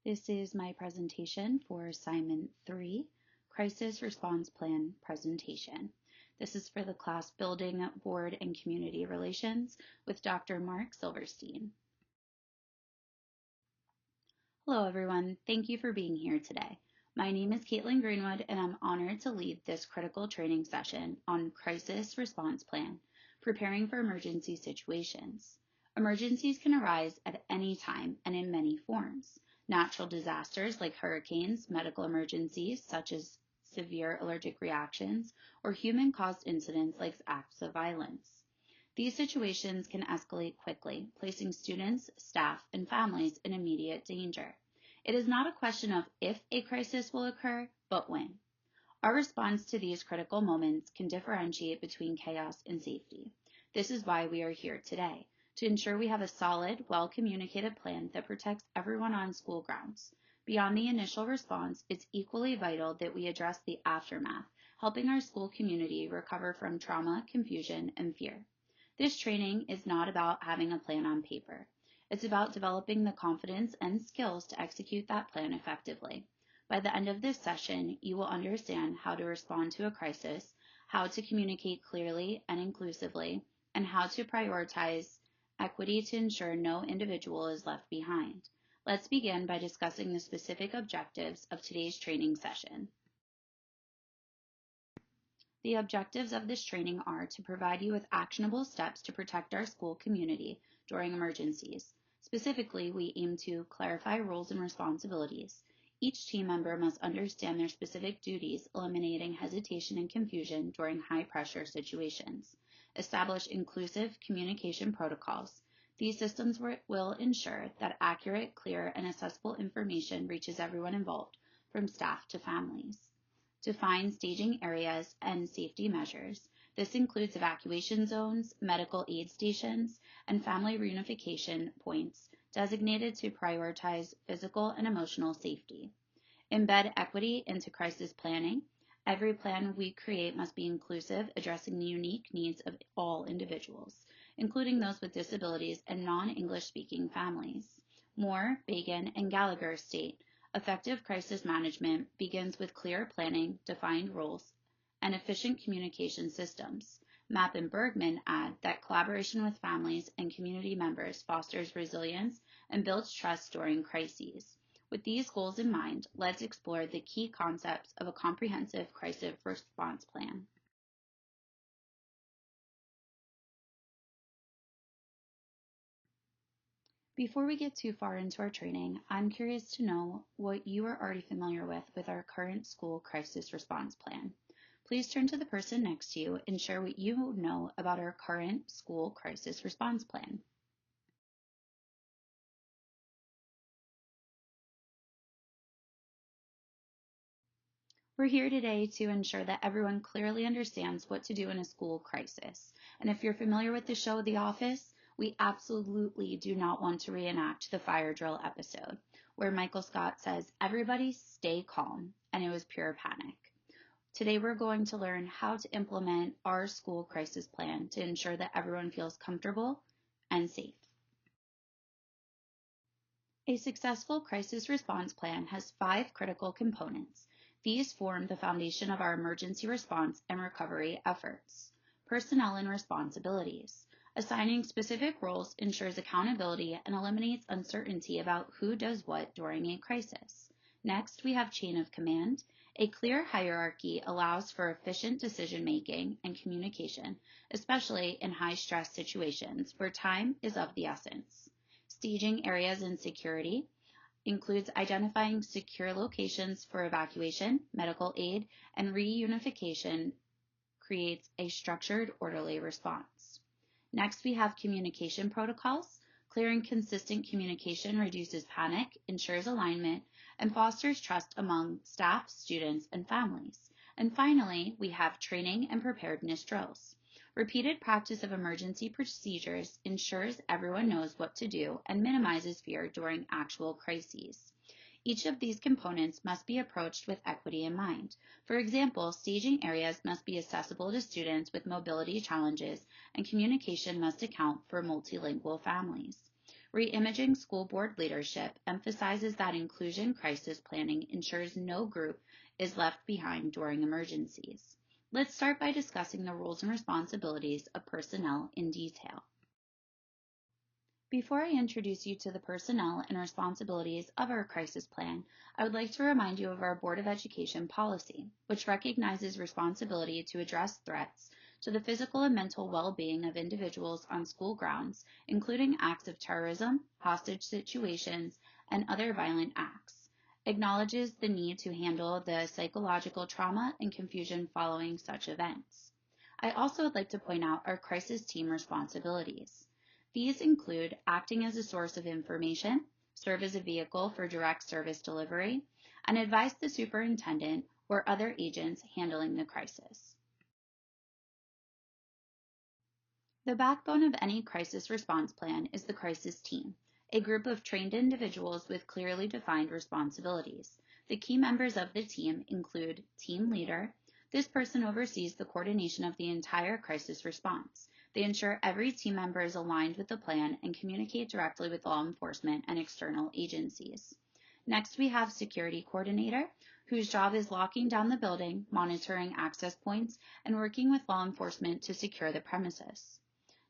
This is my presentation for assignment 3, Crisis Response Plan Presentation. This is for the class Building, Board, and Community Relations with Dr. Mark Silverstein. Hello everyone, thank you for being here today. My name is Caitlin Greenwood and I'm honored to lead this critical training session on Crisis Response Plan, preparing for emergency situations. Emergencies can arise at any time and in many forms. Natural disasters like hurricanes, medical emergencies such as severe allergic reactions, or human-caused incidents like acts of violence. These situations can escalate quickly, placing students, staff, and families in immediate danger. It is not a question of if a crisis will occur, but when. Our response to these critical moments can differentiate between chaos and safety. This is why we are here today, to ensure we have a solid, well-communicated plan that protects everyone on school grounds. Beyond the initial response, it's equally vital that we address the aftermath, helping our school community recover from trauma, confusion, and fear. This training is not about having a plan on paper. It's about developing the confidence and skills to execute that plan effectively. By the end of this session, you will understand how to respond to a crisis, how to communicate clearly and inclusively, and how to prioritize equity to ensure no individual is left behind. Let's begin by discussing the specific objectives of today's training session. The objectives of this training are to provide you with actionable steps to protect our school community during emergencies. Specifically, we aim to clarify roles and responsibilities. Each team member must understand their specific duties, eliminating hesitation and confusion during high-pressure situations. Establish inclusive communication protocols. These systems will ensure that accurate, clear, and accessible information reaches everyone involved, from staff to families. Define staging areas and safety measures. This includes evacuation zones, medical aid stations, and family reunification points designated to prioritize physical and emotional safety. Embed equity into crisis planning. Every plan we create must be inclusive, addressing the unique needs of all individuals, including those with disabilities and non-English speaking families. Moore, Bagan, and Gallagher state, effective crisis management begins with clear planning, defined roles, and efficient communication systems. Mapp and Bergman add that collaboration with families and community members fosters resilience and builds trust during crises. With these goals in mind, let's explore the key concepts of a comprehensive crisis response plan. Before we get too far into our training, I'm curious to know what you are already familiar with our current school crisis response plan. Please turn to the person next to you and share what you know about our current school crisis response plan. We're here today to ensure that everyone clearly understands what to do in a school crisis. And if you're familiar with the show The Office, we absolutely do not want to reenact the fire drill episode, where Michael Scott says, "Everybody stay calm," and it was pure panic. Today we're going to learn how to implement our school crisis plan to ensure that everyone feels comfortable and safe. A successful crisis response plan has 5 critical components. These form the foundation of our emergency response and recovery efforts. Personnel and responsibilities. Assigning specific roles ensures accountability and eliminates uncertainty about who does what during a crisis. Next, we have chain of command. A clear hierarchy allows for efficient decision-making and communication, especially in high-stress situations where time is of the essence. Staging areas and security includes identifying secure locations for evacuation, medical aid, and reunification creates a structured, orderly response. Next, we have communication protocols. Clear and consistent communication reduces panic, ensures alignment, and fosters trust among staff, students, and families. And finally, we have training and preparedness drills. Repeated practice of emergency procedures ensures everyone knows what to do and minimizes fear during actual crises. Each of these components must be approached with equity in mind. For example, staging areas must be accessible to students with mobility challenges, and communication must account for multilingual families. Reimaging School Board leadership emphasizes that inclusion crisis planning ensures no group is left behind during emergencies. Let's start by discussing the roles and responsibilities of personnel in detail. Before I introduce you to the personnel and responsibilities of our crisis plan, I would like to remind you of our Board of Education policy, which recognizes responsibility to address threats to the physical and mental well-being of individuals on school grounds, including acts of terrorism, hostage situations, and other violent acts. Acknowledges the need to handle the psychological trauma and confusion following such events. I also would like to point out our crisis team responsibilities. These include acting as a source of information, serve as a vehicle for direct service delivery, and advise the superintendent or other agents handling the crisis. The backbone of any crisis response plan is the crisis team, a group of trained individuals with clearly defined responsibilities. The key members of the team include team leader. This person oversees the coordination of the entire crisis response. They ensure every team member is aligned with the plan and communicate directly with law enforcement and external agencies. Next, we have security coordinator, whose job is locking down the building, monitoring access points, and working with law enforcement to secure the premises.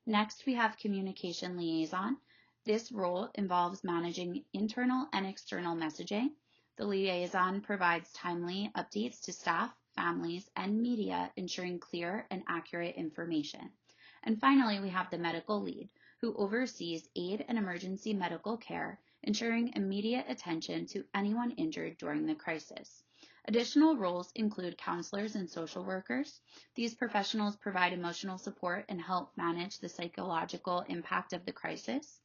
Next, we have communication liaison. This role involves managing internal and external messaging. The liaison provides timely updates to staff, families, and media, ensuring clear and accurate information. And finally, we have the medical lead, who oversees aid and emergency medical care, ensuring immediate attention to anyone injured during the crisis. Additional roles include counselors and social workers. These professionals provide emotional support and help manage the psychological impact of the crisis.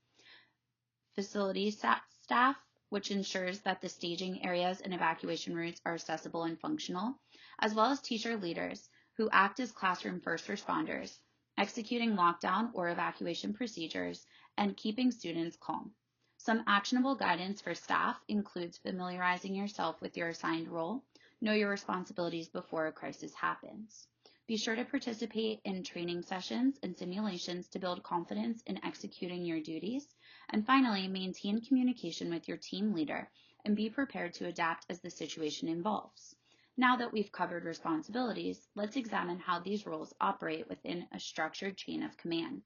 Facility staff, which ensures that the staging areas and evacuation routes are accessible and functional, as well as teacher leaders, who act as classroom first responders, executing lockdown or evacuation procedures, and keeping students calm. Some actionable guidance for staff includes familiarizing yourself with your assigned role, know your responsibilities before a crisis happens. Be sure to participate in training sessions and simulations to build confidence in executing your duties. And finally, maintain communication with your team leader and be prepared to adapt as the situation evolves. Now that we've covered responsibilities, let's examine how these roles operate within a structured chain of command.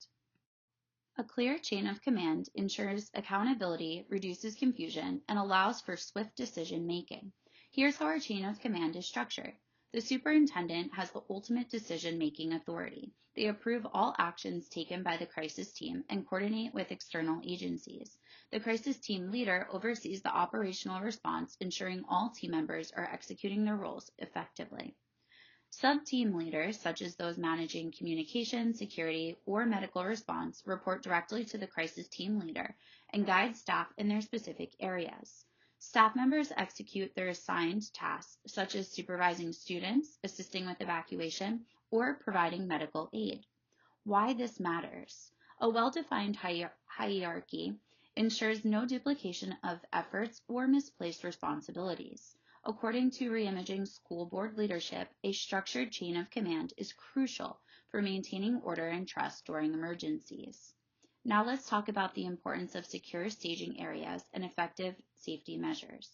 A clear chain of command ensures accountability, reduces confusion, and allows for swift decision making. Here's how our chain of command is structured. The superintendent has the ultimate decision-making authority. They approve all actions taken by the crisis team and coordinate with external agencies. The crisis team leader oversees the operational response, ensuring all team members are executing their roles effectively. Sub-team leaders, such as those managing communication, security, or medical response, report directly to the crisis team leader and guide staff in their specific areas. Staff members execute their assigned tasks, such as supervising students, assisting with evacuation, or providing medical aid. Why this matters. A well-defined hierarchy ensures no duplication of efforts or misplaced responsibilities. According to Reimaging School Board leadership, a structured chain of command is crucial for maintaining order and trust during emergencies. Now let's talk about the importance of secure staging areas and effective safety measures.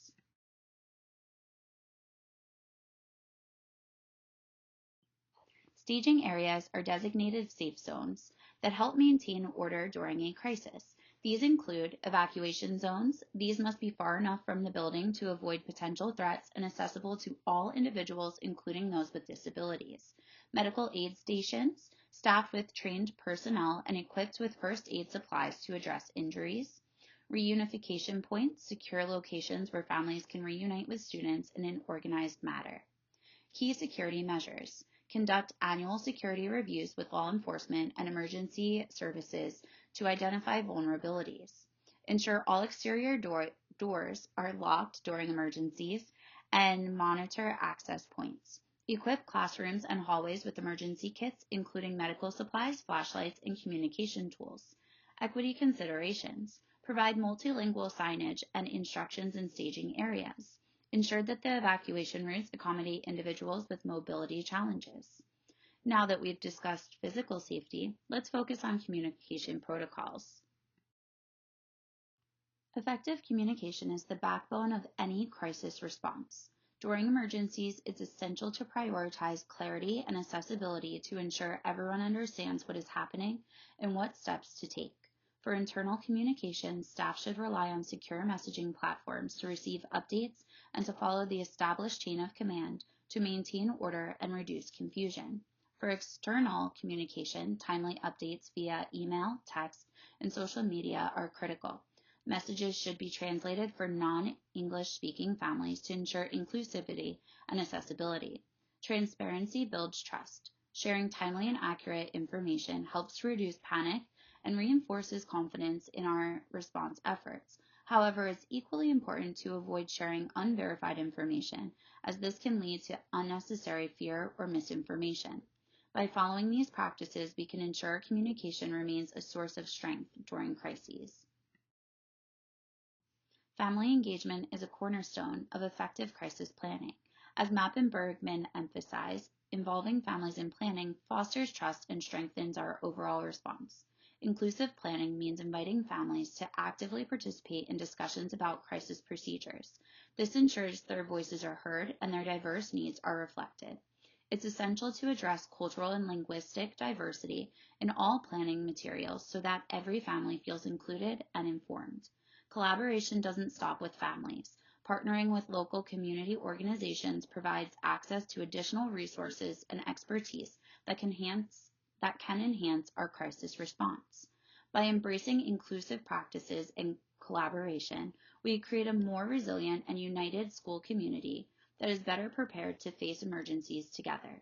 Staging areas are designated safe zones that help maintain order during a crisis. These include evacuation zones. These must be far enough from the building to avoid potential threats and accessible to all individuals, including those with disabilities. Medical aid stations, staffed with trained personnel and equipped with first aid supplies to address injuries. Reunification points, secure locations where families can reunite with students in an organized manner. Key security measures. Conduct annual security reviews with law enforcement and emergency services to identify vulnerabilities. Ensure all exterior doors are locked during emergencies and monitor access points. Equip classrooms and hallways with emergency kits, including medical supplies, flashlights, and communication tools. Equity considerations. Provide multilingual signage and instructions in staging areas. Ensure that the evacuation routes accommodate individuals with mobility challenges. Now that we've discussed physical safety, let's focus on communication protocols. Effective communication is the backbone of any crisis response. During emergencies, it's essential to prioritize clarity and accessibility to ensure everyone understands what is happening and what steps to take. For internal communication, staff should rely on secure messaging platforms to receive updates and to follow the established chain of command to maintain order and reduce confusion. For external communication, timely updates via email, text, and social media are critical. Messages should be translated for non-English speaking families to ensure inclusivity and accessibility. Transparency builds trust. Sharing timely and accurate information helps to reduce panic and reinforces confidence in our response efforts. However, it's equally important to avoid sharing unverified information, as this can lead to unnecessary fear or misinformation. By following these practices, we can ensure communication remains a source of strength during crises. Family engagement is a cornerstone of effective crisis planning. As Mapp and Bergman emphasize, involving families in planning fosters trust and strengthens our overall response. Inclusive planning means inviting families to actively participate in discussions about crisis procedures. This ensures their voices are heard and their diverse needs are reflected. It's essential to address cultural and linguistic diversity in all planning materials so that every family feels included and informed. Collaboration doesn't stop with families. Partnering with local community organizations provides access to additional resources and expertise that can enhance our crisis response. By embracing inclusive practices and collaboration, we create a more resilient and united school community that is better prepared to face emergencies together.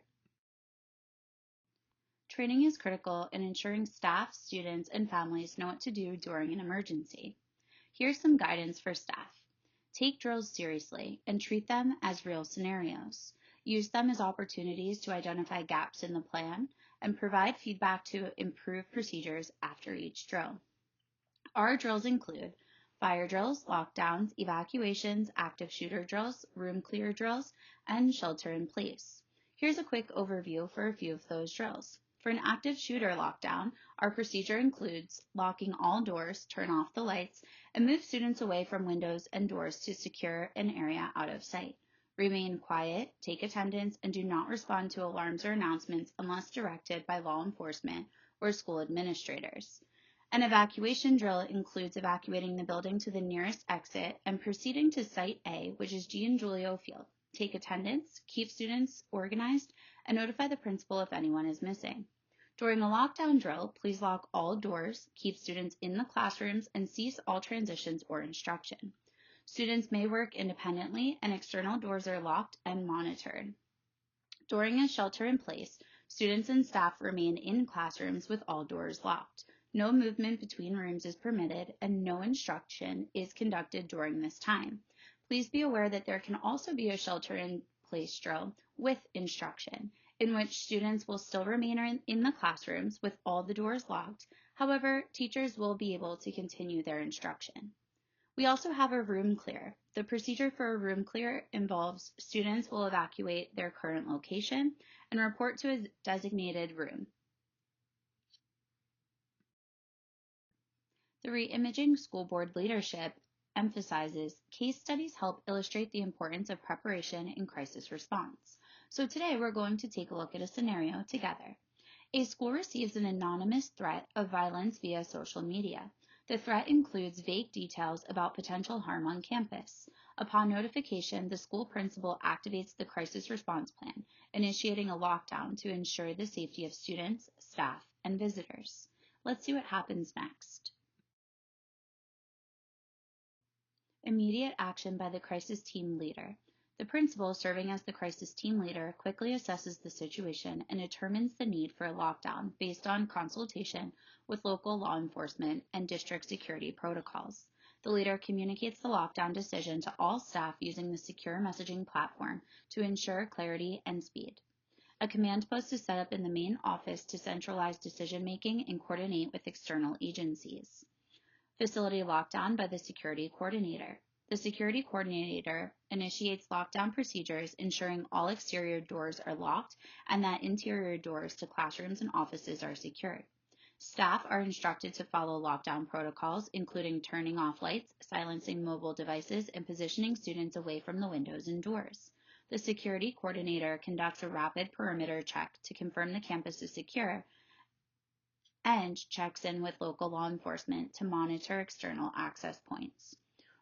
Training is critical in ensuring staff, students, and families know what to do during an emergency. Here's some guidance for staff. Take drills seriously and treat them as real scenarios. Use them as opportunities to identify gaps in the plan and provide feedback to improve procedures after each drill. Our drills include fire drills, lockdowns, evacuations, active shooter drills, room clear drills, and shelter in place. Here's a quick overview for a few of those drills. For an active shooter lockdown, our procedure includes locking all doors, turn off the lights, and move students away from windows and doors to secure an area out of sight. Remain quiet, take attendance, and do not respond to alarms or announcements unless directed by law enforcement or school administrators. An evacuation drill includes evacuating the building to the nearest exit and proceeding to Site A, which is Gian Giulio Field. Take attendance, keep students organized, and notify the principal if anyone is missing. During a lockdown drill, please lock all doors, keep students in the classrooms, and cease all transitions or instruction. Students may work independently, and external doors are locked and monitored. During a shelter in place, students and staff remain in classrooms with all doors locked. No movement between rooms is permitted, and no instruction is conducted during this time. Please be aware that there can also be a shelter-in-place drill with instruction, in which students will still remain in the classrooms with all the doors locked. However, teachers will be able to continue their instruction. We also have a room clear. The procedure for a room clear involves students will evacuate their current location and report to a designated room. The Reimaging School Board leadership emphasizes case studies help illustrate the importance of preparation in crisis response. So today we're going to take a look at a scenario together. A school receives an anonymous threat of violence via social media. The threat includes vague details about potential harm on campus. Upon notification, the school principal activates the crisis response plan, initiating a lockdown to ensure the safety of students, staff, and visitors. Let's see what happens next. Immediate action by the crisis team leader. The principal, serving as the crisis team leader, quickly assesses the situation and determines the need for a lockdown based on consultation with local law enforcement and district security protocols. The leader communicates the lockdown decision to all staff using the secure messaging platform to ensure clarity and speed. A command post is set up in the main office to centralize decision-making and coordinate with external agencies. Facility lockdown by the security coordinator. The security coordinator initiates lockdown procedures, ensuring all exterior doors are locked and that interior doors to classrooms and offices are secured. Staff are instructed to follow lockdown protocols, including turning off lights, silencing mobile devices, and positioning students away from the windows and doors. The security coordinator conducts a rapid perimeter check to confirm the campus is secure and checks in with local law enforcement to monitor external access points.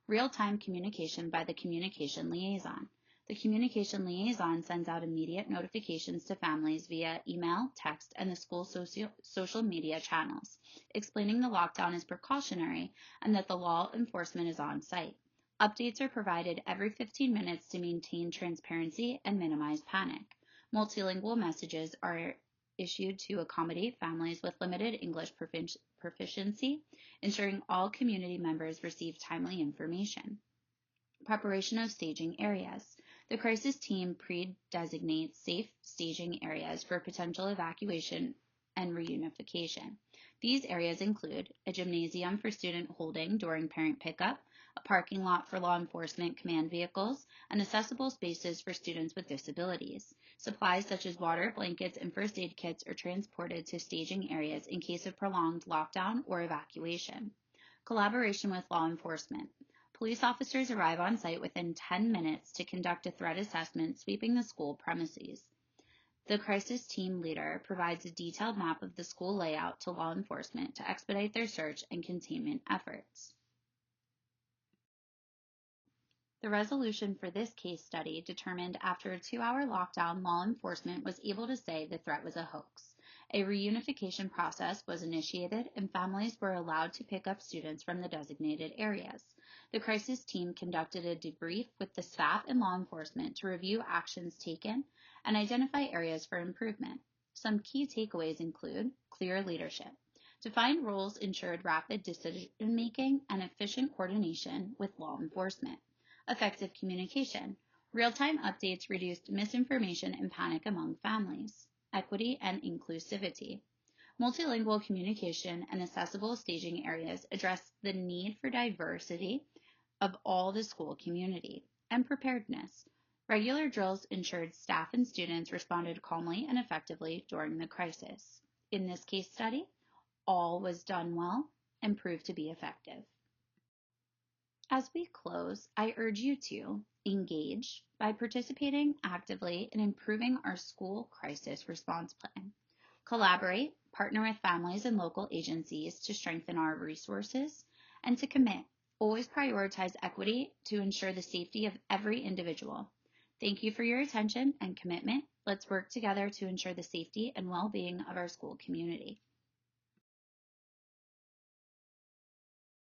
Real-time communication by the communication liaison. The communication liaison sends out immediate notifications to families via email, text, and the school social media channels, explaining the lockdown is precautionary and that the law enforcement is on site. Updates are provided every 15 minutes to maintain transparency and minimize panic. Multilingual messages are issued to accommodate families with limited English proficiency, ensuring all community members receive timely information. Preparation of staging areas. The crisis team pre-designates safe staging areas for potential evacuation and reunification. These areas include a gymnasium for student holding during parent pickup, a parking lot for law enforcement command vehicles, and accessible spaces for students with disabilities. Supplies such as water, blankets, and first aid kits are transported to staging areas in case of prolonged lockdown or evacuation. Collaboration with law enforcement. Police officers arrive on site within 10 minutes to conduct a threat assessment sweeping the school premises. The crisis team leader provides a detailed map of the school layout to law enforcement to expedite their search and containment efforts. The resolution for this case study determined after a 2-hour lockdown, law enforcement was able to say the threat was a hoax. A reunification process was initiated and families were allowed to pick up students from the designated areas. The crisis team conducted a debrief with the staff and law enforcement to review actions taken and identify areas for improvement. Some key takeaways include clear leadership. Defined roles ensured rapid decision-making and efficient coordination with law enforcement. Effective communication. Real-time updates reduced misinformation and panic among families. Equity and inclusivity. Multilingual communication and accessible staging areas address the need for diversity of all the school community. And preparedness. Regular drills ensured staff and students responded calmly and effectively during the crisis. In this case study, all was done well and proved to be effective. As we close, I urge you to engage by participating actively in improving our school crisis response plan. Collaborate, partner with families and local agencies to strengthen our resources, and to commit. Always prioritize equity to ensure the safety of every individual. Thank you for your attention and commitment. Let's work together to ensure the safety and well-being of our school community.